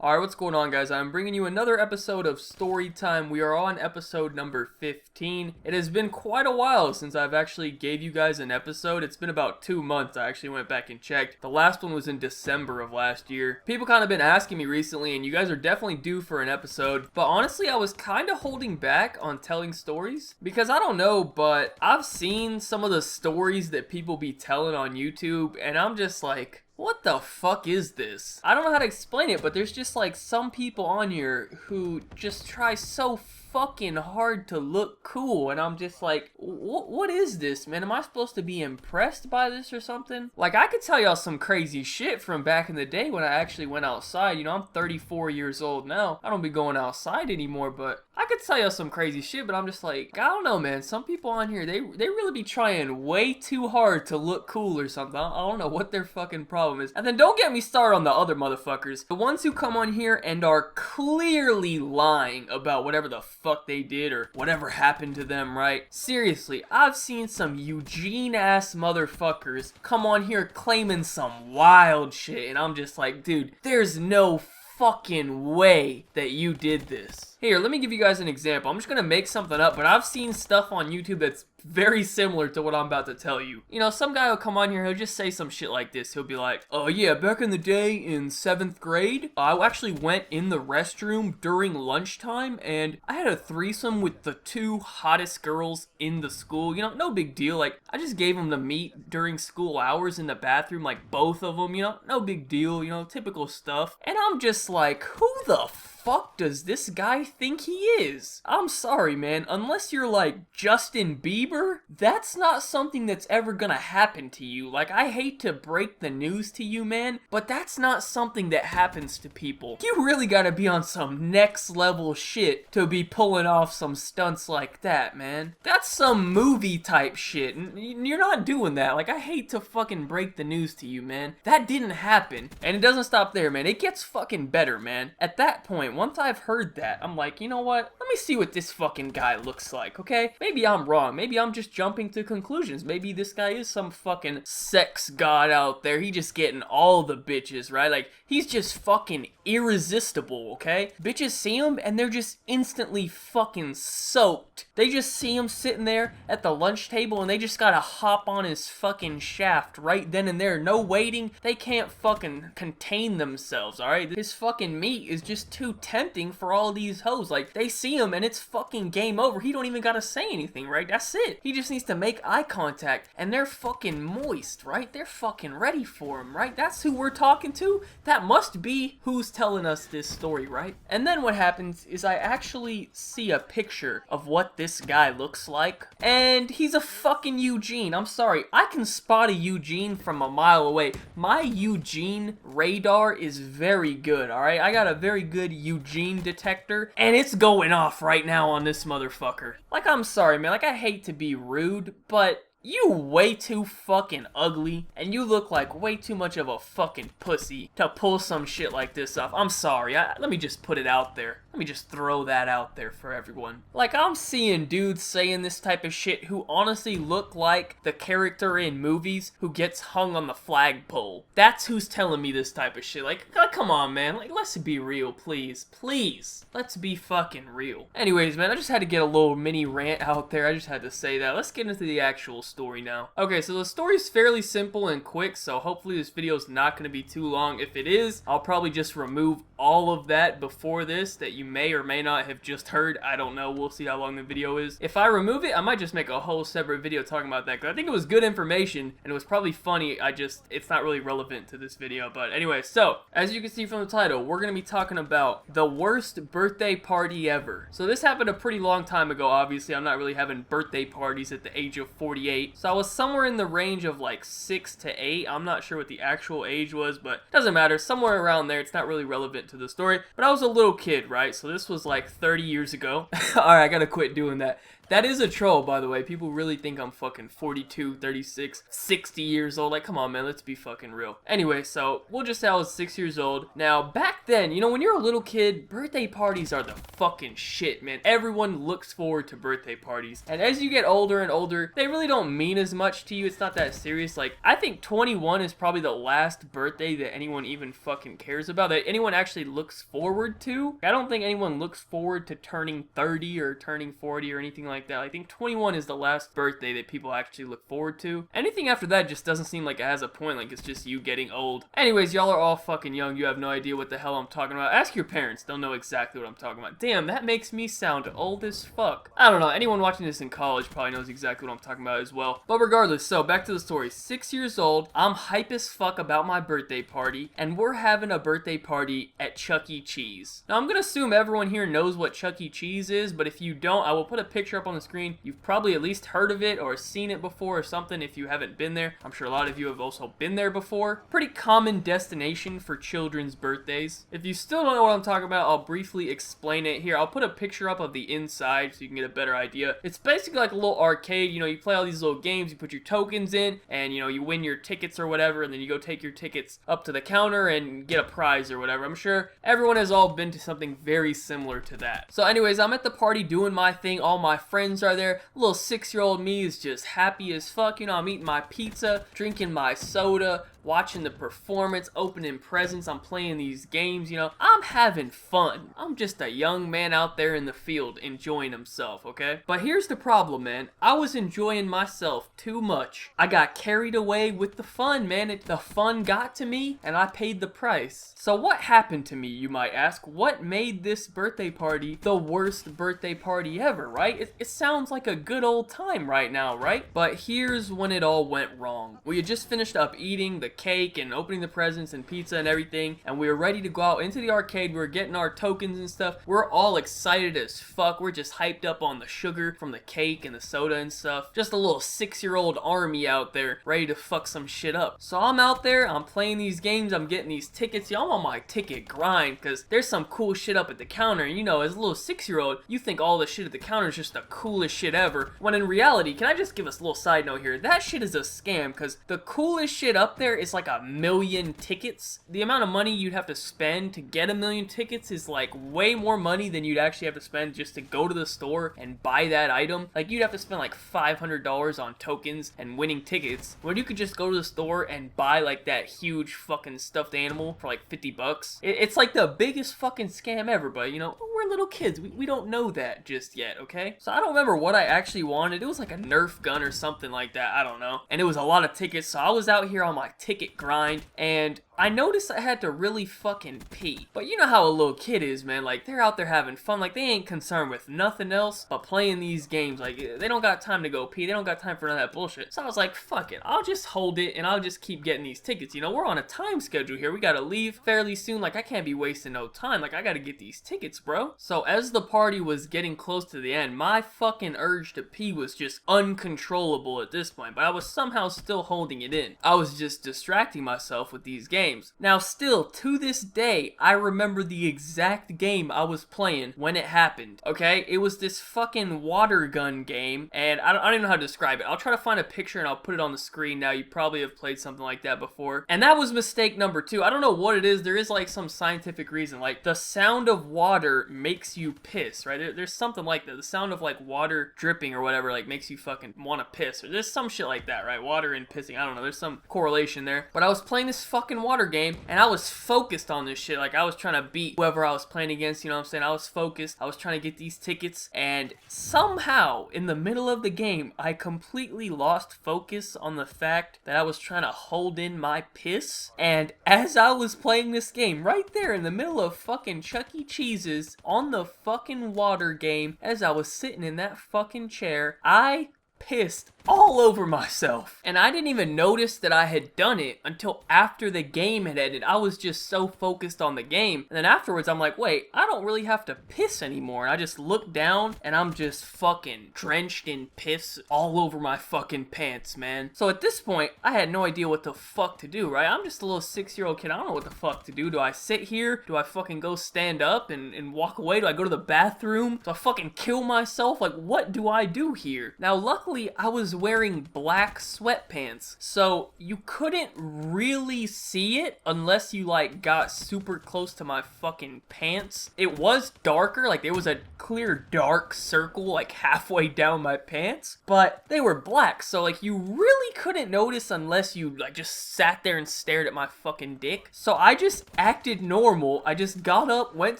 Alright, what's going on, guys? I'm bringing you another episode of Story Time. We are on episode number 15. It has been quite a while since I've actually gave you guys an episode. It's been about 2 months. I actually went back and checked. The last one was in December of last year. People kind of been asking me recently, and you guys are definitely due for an episode. But honestly, I was kind of holding back on telling stories because I don't know, but I've seen some of the stories that people be telling on YouTube, and I'm just like, what the fuck is this? I don't know how to explain it, but there's just like some people on here who just try so fucking hard to look cool, and I'm just like, what is this, man? Am I supposed to be impressed by this or something? Like, I could tell y'all some crazy shit from back in the day when I actually went outside. You know, I'm 34 years old now. I don't be going outside anymore, but I could tell y'all some crazy shit, but I'm just like, I don't know, man. Some people on here, they really be trying way too hard to look cool or something. I don't know what their fucking problem is. And then don't get me started on the other motherfuckers. The ones who come on here and are clearly lying about whatever the fuck they did or whatever happened to them, right? Seriously, I've seen some Eugene-ass motherfuckers come on here claiming some wild shit, and I'm just like, dude, there's no fucking way that you did this. Here, let me give you guys an example. I'm just gonna make something up, but I've seen stuff on YouTube that's very similar to what I'm about to tell you. You know, some guy will come on here, he'll just say some shit like this. He'll be like, oh yeah, back in the day in 7th grade, I actually went in the restroom during lunchtime, and I had a threesome with the 2 hottest girls in the school. You know, no big deal. Like, I just gave them the meat during school hours in the bathroom, like both of them, you know, no big deal, you know, typical stuff. And I'm just like, who the fuck does this guy think he is? I'm sorry, man, unless you're like Justin Bieber, that's not something that's ever gonna happen to you. Like, I hate to break the news to you, man, but that's not something that happens to people. You really gotta be on some next level shit to be pulling off some stunts like that, man. That's some movie type shit, and you're not doing that. Like, I hate to fucking break the news to you, man. That didn't happen. And it doesn't stop there, man. It gets fucking better, man. At that point, once I've heard that, I'm like, you know what? Let me see what this fucking guy looks like, okay? Maybe I'm wrong. Maybe I'm just jumping to conclusions. Maybe this guy is some fucking sex god out there. He just getting all the bitches, right? Like, he's just fucking irresistible, okay? Bitches see him and they're just instantly fucking soaked. They just see him sitting there at the lunch table and they just gotta hop on his fucking shaft right then and there. No waiting. They can't fucking contain themselves, alright? His fucking meat is just too tempting for all these hoes. Like, they see him and it's fucking game over. He don't even gotta say anything, right? That's it. He just needs to make eye contact and they're fucking moist, right? They're fucking ready for him, right? That's who we're talking to. That must be who's telling us this story, right? And then what happens is I actually see a picture of what this guy looks like, and he's a fucking Eugene. I'm sorry, I can spot a Eugene from a mile away. My Eugene radar is very good, alright? I got a very good Eugene detector, and it's going off right now on this motherfucker. Like, I'm sorry, man, like, I hate to be rude, but you way too fucking ugly, and you look like way too much of a fucking pussy to pull some shit like this off. I'm sorry, let me just put it out there. Let me just throw that out there for everyone. Like, I'm seeing dudes saying this type of shit who honestly look like the character in movies who gets hung on the flagpole. That's who's telling me this type of shit. Like, come on, man. Like, let's be real, please. Please. Let's be fucking real. Anyways, man, I just had to get a little mini rant out there. I just had to say that. Let's get into the actual story now. Okay, so the story's fairly simple and quick, so hopefully this video's not going to be too long. If it is, I'll probably just remove all of that before this that you may or may not have just heard. I don't know. We'll see how long the video is. If I remove it, I might just make a whole separate video talking about that, because I think it was good information and it was probably funny. It's not really relevant to this video. But anyway, so as you can see from the title, we're going to be talking about the worst birthday party ever. So this happened a pretty long time ago. Obviously, I'm not really having birthday parties at the age of 48. So I was somewhere in the range of like 6 to 8. I'm not sure what the actual age was, but it doesn't matter. Somewhere around there. It's not really relevant to the story. But I was a little kid, right? So this was like 30 years ago. Alright, I gotta quit doing that. That is a troll, by the way. People really think I'm fucking 42, 36, 60 years old. Like, come on, man, let's be fucking real. Anyway, so we'll just say I was 6 years old. Now, back then, you know, when you're a little kid, birthday parties are the fucking shit, man. Everyone looks forward to birthday parties. And as you get older and older, they really don't mean as much to you. It's not that serious. Like, I think 21 is probably the last birthday that anyone even fucking cares about, that anyone actually looks forward to. I don't think anyone looks forward to turning 30 or turning 40 or anything like that. I think 21 is the last birthday that people actually look forward to. Anything after that just doesn't seem like it has a point, like it's just you getting old. Anyways, y'all are all fucking young. You have no idea what the hell I'm talking about. Ask your parents. They'll know exactly what I'm talking about. Damn, that makes me sound old as fuck. I don't know. Anyone watching this in college probably knows exactly what I'm talking about as well. But regardless, so back to the story. 6 years old, I'm hype as fuck about my birthday party, and we're having a birthday party at Chuck E. Cheese. Now, I'm gonna assume everyone here knows what Chuck E. Cheese is, but if you don't, I will put a picture up on the screen. You've probably at least heard of it or seen it before or something if you haven't been there. I'm sure a lot of you have also been there before. Pretty common destination for children's birthdays. If you still don't know what I'm talking about, I'll briefly explain it here. I'll put a picture up of the inside so you can get a better idea. It's basically like a little arcade. You know, you play all these little games, you put your tokens in, and you know, you win your tickets or whatever, and then you go take your tickets up to the counter and get a prize or whatever. I'm sure everyone has all been to something very similar to that. So anyways, I'm at the party doing my thing. All my friends are there. Little 6-year-old me is just happy as fuck. You know, I'm eating my pizza, drinking my soda, watching the performance, opening presents. I'm playing these games, you know. I'm having fun. I'm just a young man out there in the field enjoying himself, okay? But here's the problem, man. I was enjoying myself too much. I got carried away with the fun, man. The fun got to me, and I paid the price. So what happened to me, you might ask? What made this birthday party the worst birthday party ever, right? It sounds like a good old time right now, right? But here's when it all went wrong. We had just finished up eating the cake and opening the presents and pizza and everything, and we were ready to go out into the arcade. We were getting our tokens and stuff. We're all excited as fuck. We're just hyped up on the sugar from the cake and the soda and stuff. Just a little 6-year-old army out there ready to fuck some shit up. So I'm out there, I'm playing these games, I'm getting these tickets. Y'all, I'm on my ticket grind because there's some cool shit up at the counter. And you know, as a little 6-year-old, you think all the shit at the counter is just the coolest shit ever, when in reality, can I just give us a little side note here? That shit is a scam, because the coolest shit up there is like 1,000,000 tickets. The amount of money you'd have to spend to get 1,000,000 tickets is like way more money than you'd actually have to spend just to go to the store and buy that item. Like, you'd have to spend like $500 on tokens and winning tickets, when you could just go to the store and buy like that huge fucking stuffed animal for like 50 bucks. It's like the biggest fucking scam ever, but you know, we're little kids. We don't know that just yet, okay? So I don't remember what I actually wanted. It was like a Nerf gun or something like that. I don't know. And it was a lot of tickets, so I was out here on my ticket grind, and I noticed I had to really fucking pee. But you know how a little kid is, man. Like, they're out there having fun. Like, they ain't concerned with nothing else but playing these games. Like, they don't got time to go pee. They don't got time for none of that bullshit. So I was like, fuck it. I'll just hold it, and I'll just keep getting these tickets. You know, we're on a time schedule here. We gotta leave fairly soon. Like, I can't be wasting no time. Like, I gotta get these tickets, bro. So as the party was getting close to the end, my fucking urge to pee was just uncontrollable at this point. But I was somehow still holding it in. I was just distracting myself with these games. Now, still, to this day, I remember the exact game I was playing when it happened, okay? It was this fucking water gun game, and I don't even know how to describe it. I'll try to find a picture and I'll put it on the screen now. You probably have played something like that before. And that was mistake number 2. I don't know what it is. There is like some scientific reason. Like, the sound of water makes you piss, right? There's something like that. The sound of like water dripping or whatever like makes you fucking want to piss. Or there's some shit like that, right? Water and pissing. I don't know. There's some correlation there. But I was playing this fucking water game, and I was focused on this shit. Like, I was trying to beat whoever I was playing against, you know what I'm saying? I was focused. I was trying to get these tickets, and somehow, in the middle of the game, I completely lost focus on the fact that I was trying to hold in my piss. And as I was playing this game, right there in the middle of fucking Chuck E. Cheese's, on the fucking water game, as I was sitting in that fucking chair, I pissed all over myself. And I didn't even notice that I had done it until after the game had ended. I was just so focused on the game. And then afterwards, I'm like, wait, I don't really have to piss anymore. And I just look down and I'm just fucking drenched in piss all over my fucking pants, man. So at this point, I had no idea what the fuck to do, right? I'm just a little 6-year-old kid. I don't know what the fuck to do. Do I sit here? Do I fucking go stand up and walk away? Do I go to the bathroom? Do I fucking kill myself? Like, what do I do here? Now, luckily, I was wearing black sweatpants, so you couldn't really see it unless you like got super close to my fucking pants. It was darker, like there was a clear dark circle like halfway down my pants, but they were black, so like you really couldn't notice unless you like just sat there and stared at my fucking dick. So I just acted normal. I just got up, went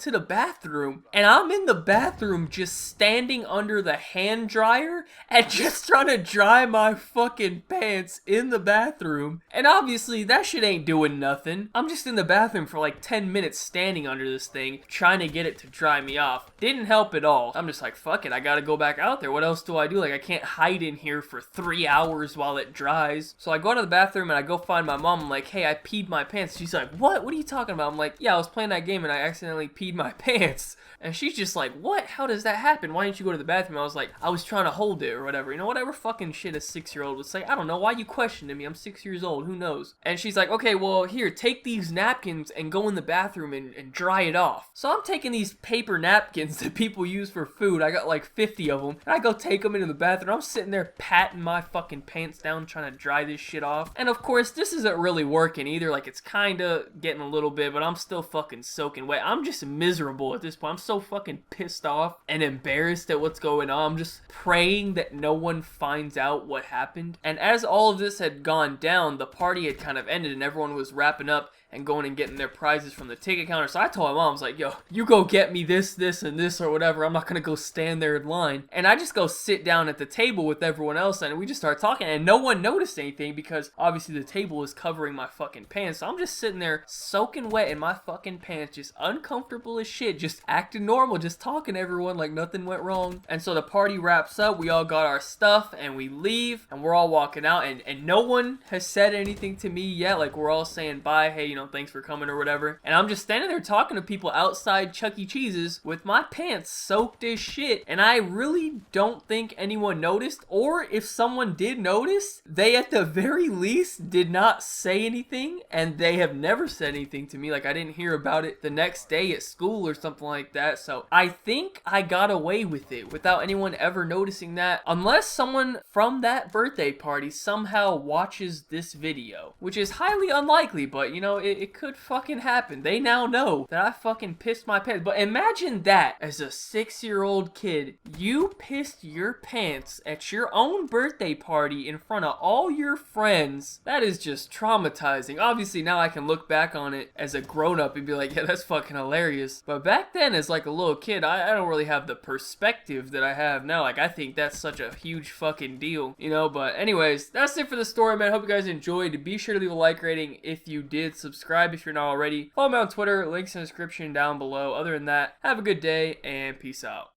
to the bathroom, and I'm in the bathroom just standing under the hand dryer and just trying to dry my fucking pants in the bathroom. And obviously that shit ain't doing nothing. I'm just in the bathroom for like 10 minutes standing under this thing trying to get it to dry me off. Didn't help at all. I'm just like, fuck it, I gotta go back out there. What else do I do? Like, I can't hide in here for 3 hours while it dries. So I go to the bathroom and I go find my mom. I'm like, hey, I peed my pants. She's like, what are you talking about? I'm like, yeah, I was playing that game and I accidentally peed my pants. And she's just like, what? How does that happen? Why didn't you go to the bathroom? I was like, I was trying to hold it or whatever. You know, whatever fucking shit a 6-year-old would say. I don't know. Why you questioning me? I'm 6 years old. Who knows? And she's like, okay, well, here, take these napkins and go in the bathroom and dry it off. So I'm taking these paper napkins that people use for food. I got like 50 of them. And I go take them into the bathroom. I'm sitting there patting my fucking pants down trying to dry this shit off. And of course, this isn't really working either. Like, it's kind of getting a little bit, but I'm still fucking soaking wet. I'm just miserable at this point. I'm so fucking pissed off and embarrassed at what's going on. I'm just praying that no one finds out what happened. And as all of this had gone down, the party had kind of ended and everyone was wrapping up and going and getting their prizes from the ticket counter. So I told my mom, I was like, yo, you go get me this, and this, or whatever. I'm not gonna go stand there in line. And I just go sit down at the table with everyone else and we just start talking and no one noticed anything because obviously the table was covering my fucking pants. So I'm just sitting there soaking wet in my fucking pants, just uncomfortable as shit, just acting normal, just talking to everyone like nothing went wrong. And so the party wraps up, we all got our stuff and we leave and we're all walking out and no one has said anything to me yet. Like, we're all saying bye, hey, you know, thanks for coming or whatever. And I'm just standing there talking to people outside Chuck E. Cheese's with my pants soaked as shit. And I really don't think anyone noticed, or if someone did notice, they at the very least did not say anything, and they have never said anything to me. Like, I didn't hear about it the next day at school or something like that. So I think I got away with it without anyone ever noticing that, unless someone from that birthday party somehow watches this video, which is highly unlikely, but you know, it could fucking happen. They now know that I fucking pissed my pants. But imagine that as a 6-year-old kid, you pissed your pants at your own birthday party in front of all your friends. That is just traumatizing. Obviously now I can look back on it as a grown-up and be like, yeah, that's fucking hilarious. But back then as like a little kid, I don't really have the perspective that I have now. Like, I think that's such a huge fucking deal, you know? But anyways, that's it for the story, man. Hope you guys enjoyed. Be sure to leave a like rating if you did. Subscribe if you're not already. Follow me on Twitter. Links in the description down below. Other than that, have a good day and peace out.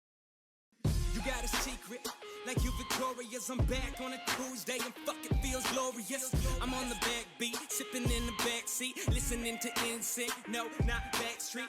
You got a secret, like you victorious. I'm back on a Tuesday and fucking feels glorious. I'm on the backbeat, sipping in the backseat, listening to NSYNC. No, not Backstreet.